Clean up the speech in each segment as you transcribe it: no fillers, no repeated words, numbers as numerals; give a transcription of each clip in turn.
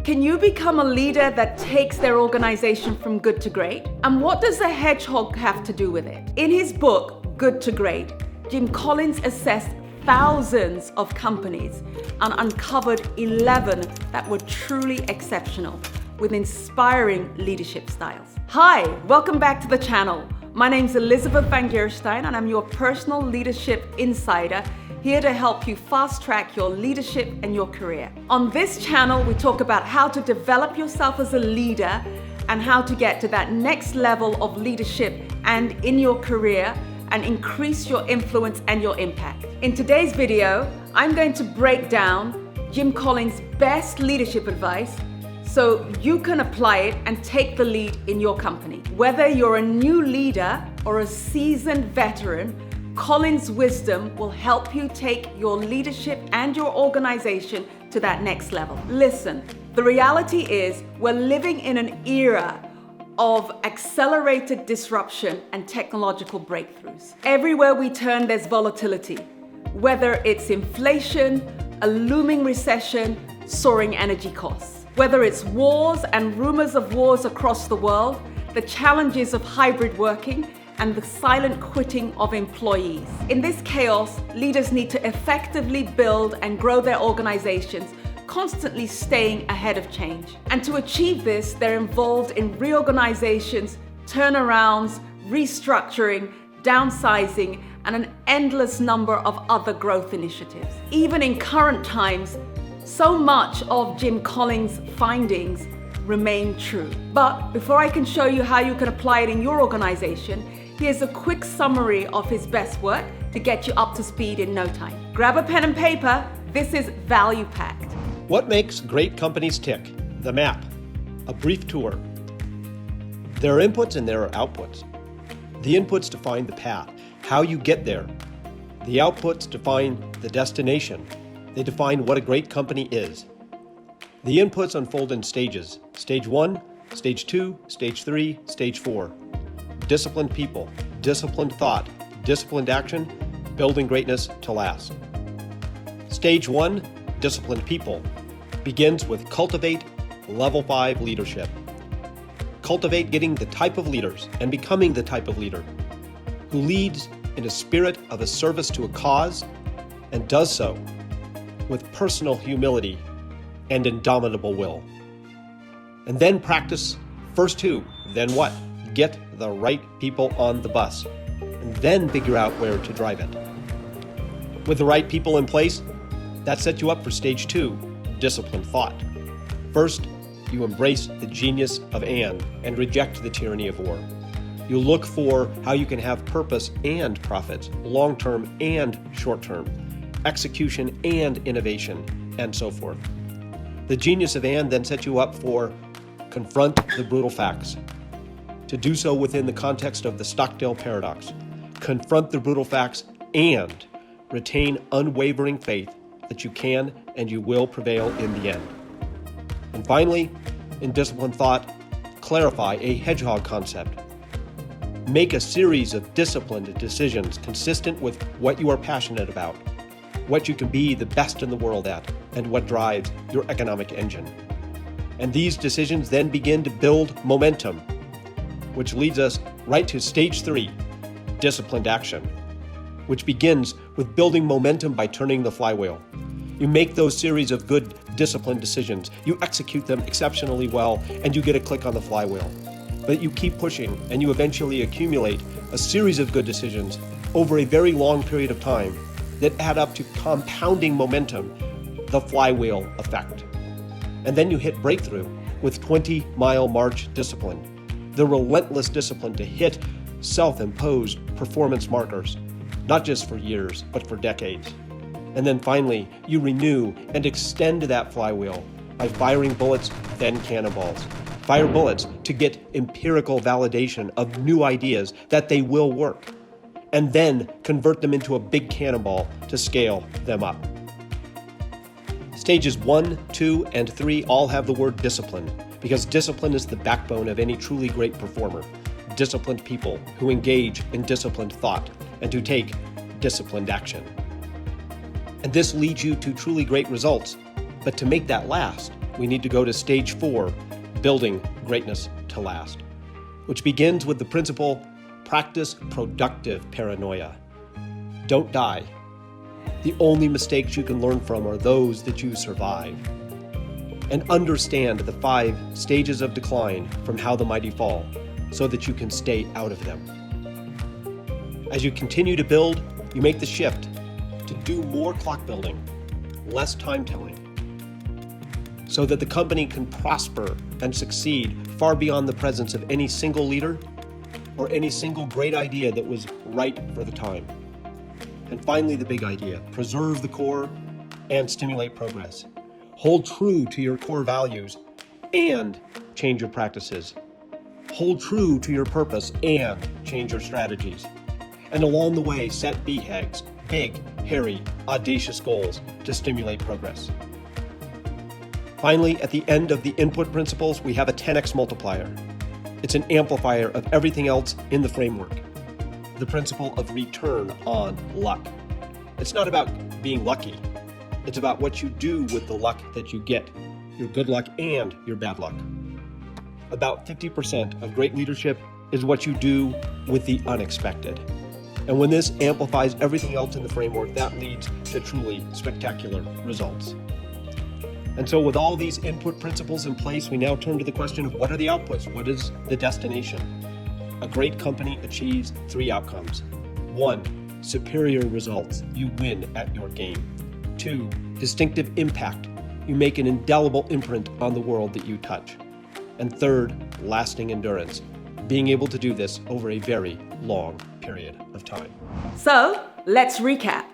Can you become a leader that takes their organization from good to great? And what does the hedgehog have to do with it? In his book, Good to Great, Jim Collins assessed thousands of companies and uncovered 11 that were truly exceptional with inspiring leadership styles. Hi, welcome back to the channel. My name's Elizabeth Van Geerestein and I'm your personal leadership insider, here to help you fast track your leadership and your career. On this channel, we talk about how to develop yourself as a leader and how to get to that next level of leadership and in your career and increase your influence and your impact. In today's video, I'm going to break down Jim Collins' best leadership advice so you can apply it and take the lead in your company. Whether you're a new leader or a seasoned veteran, Collins' wisdom will help you take your leadership and your organization to that next level. Listen, the reality is we're living in an era of accelerated disruption and technological breakthroughs. Everywhere we turn, there's volatility. Whether it's inflation, a looming recession, soaring energy costs. Whether it's wars and rumors of wars across the world, the challenges of hybrid working, and the silent quitting of employees. In this chaos, leaders need to effectively build and grow their organizations, constantly staying ahead of change. And to achieve this, they're involved in reorganizations, turnarounds, restructuring, downsizing, and an endless number of other growth initiatives. Even in current times, so much of Jim Collins' findings remain true. But before I can show you how you can apply it in your organization, here's a quick summary of his best work to get you up to speed in no time. Grab a pen and paper. This is value-packed. What makes great companies tick? The map. A brief tour. There are inputs and there are outputs. The inputs define the path, how you get there. The outputs define the destination. They define what a great company is. The inputs unfold in stages. Stage 1, Stage 2, Stage 3, Stage 4. Disciplined people, disciplined thought, disciplined action, building greatness to last. Stage 1, disciplined people, begins with cultivate level 5 leadership. Cultivate getting the type of leaders and becoming the type of leader who leads in a spirit of a service to a cause and does so with personal humility and indomitable will. And then practice first who, then what. Get the right people on the bus, and then figure out where to drive it. With the right people in place, that sets you up for Stage 2, disciplined thought. First, you embrace the genius of and reject the tyranny of or. You look for how you can have purpose and profits, long-term and short-term, execution and innovation, and so forth. The genius of and then sets you up for confront the brutal facts. To do so within the context of the Stockdale paradox, confront the brutal facts and retain unwavering faith that you can and you will prevail in the end. And finally, in disciplined thought, clarify a hedgehog concept. Make a series of disciplined decisions consistent with what you are passionate about, what you can be the best in the world at, and what drives your economic engine. And these decisions then begin to build momentum, which leads us right to Stage 3, disciplined action, which begins with building momentum by turning the flywheel. You make those series of good, disciplined decisions, you execute them exceptionally well, and you get a click on the flywheel. But you keep pushing, and you eventually accumulate a series of good decisions over a very long period of time that add up to compounding momentum, the flywheel effect. And then you hit breakthrough with 20-mile march discipline, the relentless discipline to hit self-imposed performance markers, not just for years, but for decades. And then finally, you renew and extend that flywheel by firing bullets, then cannonballs. Fire bullets to get empirical validation of new ideas that they will work, and then convert them into a big cannonball to scale them up. Stages 1, 2, and 3 all have the word discipline, because discipline is the backbone of any truly great performer. Disciplined people who engage in disciplined thought and who take disciplined action. And this leads you to truly great results. But to make that last, we need to go to stage 4, building greatness to last, which begins with the principle, practice productive paranoia. Don't die. The only mistakes you can learn from are those that you survive. And understand the 5 stages of decline from How the Mighty Fall so that you can stay out of them. As you continue to build, you make the shift to do more clock building, less time telling, so that the company can prosper and succeed far beyond the presence of any single leader or any single great idea that was right for the time. And finally, the big idea, preserve the core and stimulate progress. Hold true to your core values and change your practices. Hold true to your purpose and change your strategies. And along the way, set BHAGs, big, hairy, audacious goals to stimulate progress. Finally, at the end of the input principles, we have a 10x multiplier. It's an amplifier of everything else in the framework. The principle of return on luck. It's not about being lucky. It's about what you do with the luck that you get, your good luck and your bad luck. About 50% of great leadership is what you do with the unexpected. And when this amplifies everything else in the framework, that leads to truly spectacular results. And so with all these input principles in place, we now turn to the question of what are the outputs? What is the destination? A great company achieves 3 outcomes. 1, superior results. You win at your game. 2, distinctive impact. You make an indelible imprint on the world that you touch. And 3rd, lasting endurance. Being able to do this over a very long period of time. So, let's recap.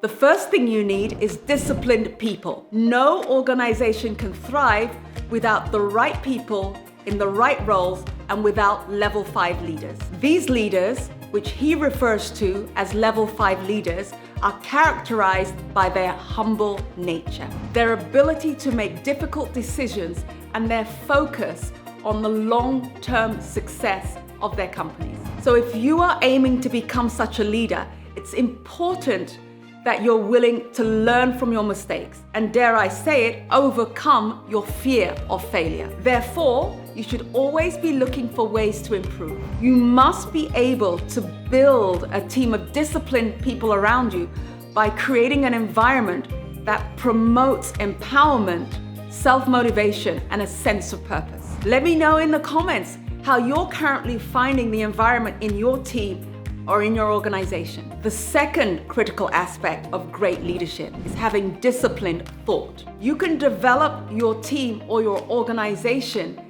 The first thing you need is disciplined people. No organization can thrive without the right people in the right roles and without level 5 leaders. These leaders, which he refers to as level 5 leaders, are characterized by their humble nature, their ability to make difficult decisions, and their focus on the long-term success of their companies. So if you are aiming to become such a leader, it's important that you're willing to learn from your mistakes and, dare I say it, overcome your fear of failure. Therefore, you should always be looking for ways to improve. You must be able to build a team of disciplined people around you by creating an environment that promotes empowerment, self-motivation, and a sense of purpose. Let me know in the comments how you're currently finding the environment in your team or in your organization. The second critical aspect of great leadership is having disciplined thought. You can develop your team or your organization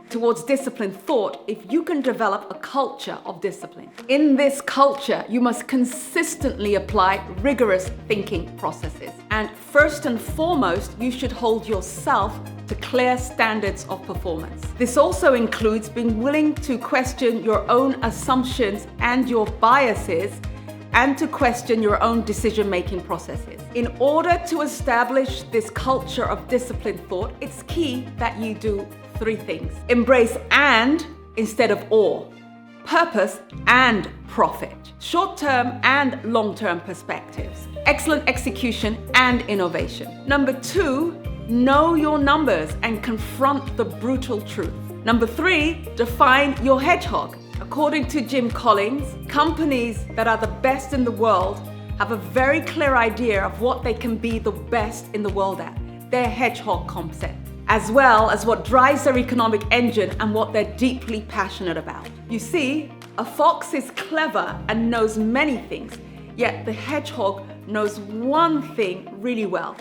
towards disciplined thought if you can develop a culture of discipline. In this culture, you must consistently apply rigorous thinking processes. And first and foremost, you should hold yourself to clear standards of performance. This also includes being willing to question your own assumptions and your biases, and to question your own decision-making processes. In order to establish this culture of disciplined thought, it's key that you do 3 things. Embrace and instead of or. Purpose and profit. Short-term and long-term perspectives. Excellent execution and innovation. Number 2, know your numbers and confront the brutal truth. Number 3, define your hedgehog. According to Jim Collins, companies that are the best in the world have a very clear idea of what they can be the best in the world at, their hedgehog concept, as well as what drives their economic engine and what they're deeply passionate about. You see, a fox is clever and knows many things, yet the hedgehog knows one thing really well,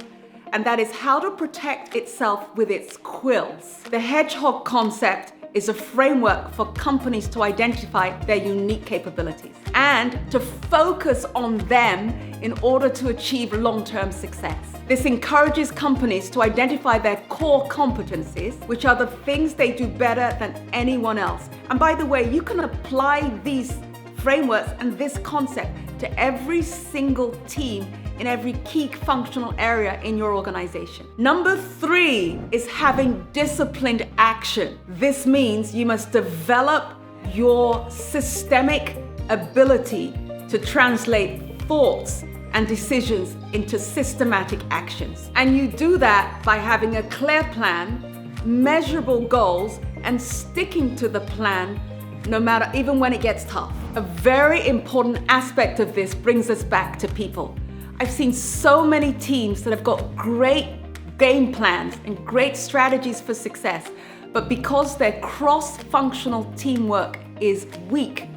and that is how to protect itself with its quills. The hedgehog concept is a framework for companies to identify their unique capabilities and to focus on them in order to achieve long-term success. This encourages companies to identify their core competencies, which are the things they do better than anyone else. And by the way, you can apply these frameworks and this concept to every single team in every key functional area in your organization. Number 3 is having disciplined action. This means you must develop your systemic ability to translate thoughts and decisions into systematic actions. And you do that by having a clear plan, measurable goals, and sticking to the plan no matter, even when it gets tough. A very important aspect of this brings us back to people. I've seen so many teams that have got great game plans and great strategies for success, but because their cross-functional teamwork is weak,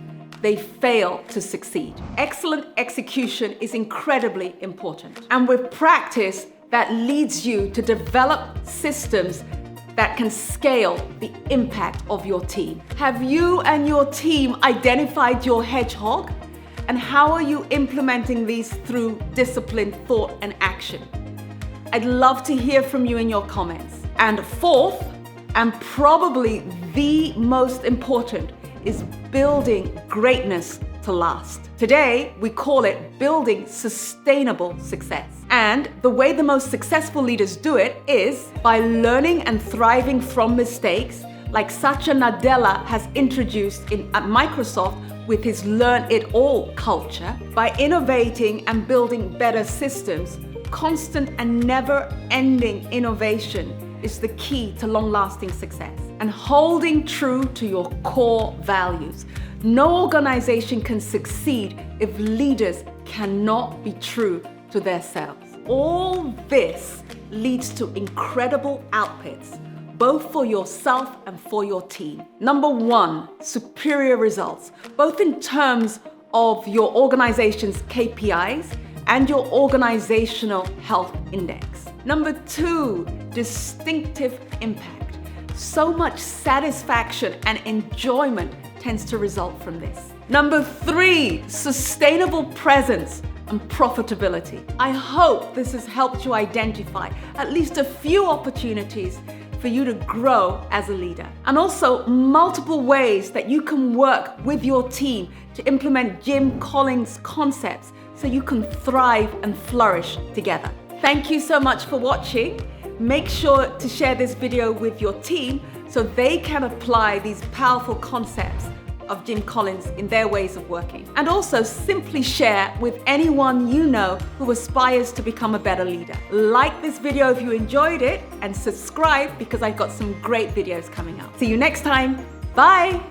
they fail to succeed. Excellent execution is incredibly important. And with practice, that leads you to develop systems that can scale the impact of your team. Have you and your team identified your hedgehog? And how are you implementing these through disciplined thought and action? I'd love to hear from you in your comments. And fourth, and probably the most important, is building greatness to last. Today, we call it building sustainable success. And the way the most successful leaders do it is by learning and thriving from mistakes, like Satya Nadella has introduced at Microsoft with his Learn It All culture, by innovating and building better systems. Constant and never-ending innovation is the key to long-lasting success, and holding true to your core values. No organization can succeed if leaders cannot be true to themselves. All this leads to incredible outputs, both for yourself and for your team. Number one, superior results, both in terms of your organization's KPIs and your organizational health index. Number two, distinctive impact. So much satisfaction and enjoyment tends to result from this. Number three, sustainable presence and profitability. I hope this has helped you identify at least a few opportunities for you to grow as a leader, and also multiple ways that you can work with your team to implement Jim Collins' concepts so you can thrive and flourish together. Thank you so much for watching. Make sure to share this video with your team so they can apply these powerful concepts of Jim Collins in their ways of working. And also simply share with anyone you know who aspires to become a better leader. Like this video if you enjoyed it, and subscribe because I've got some great videos coming up. See you next time. Bye.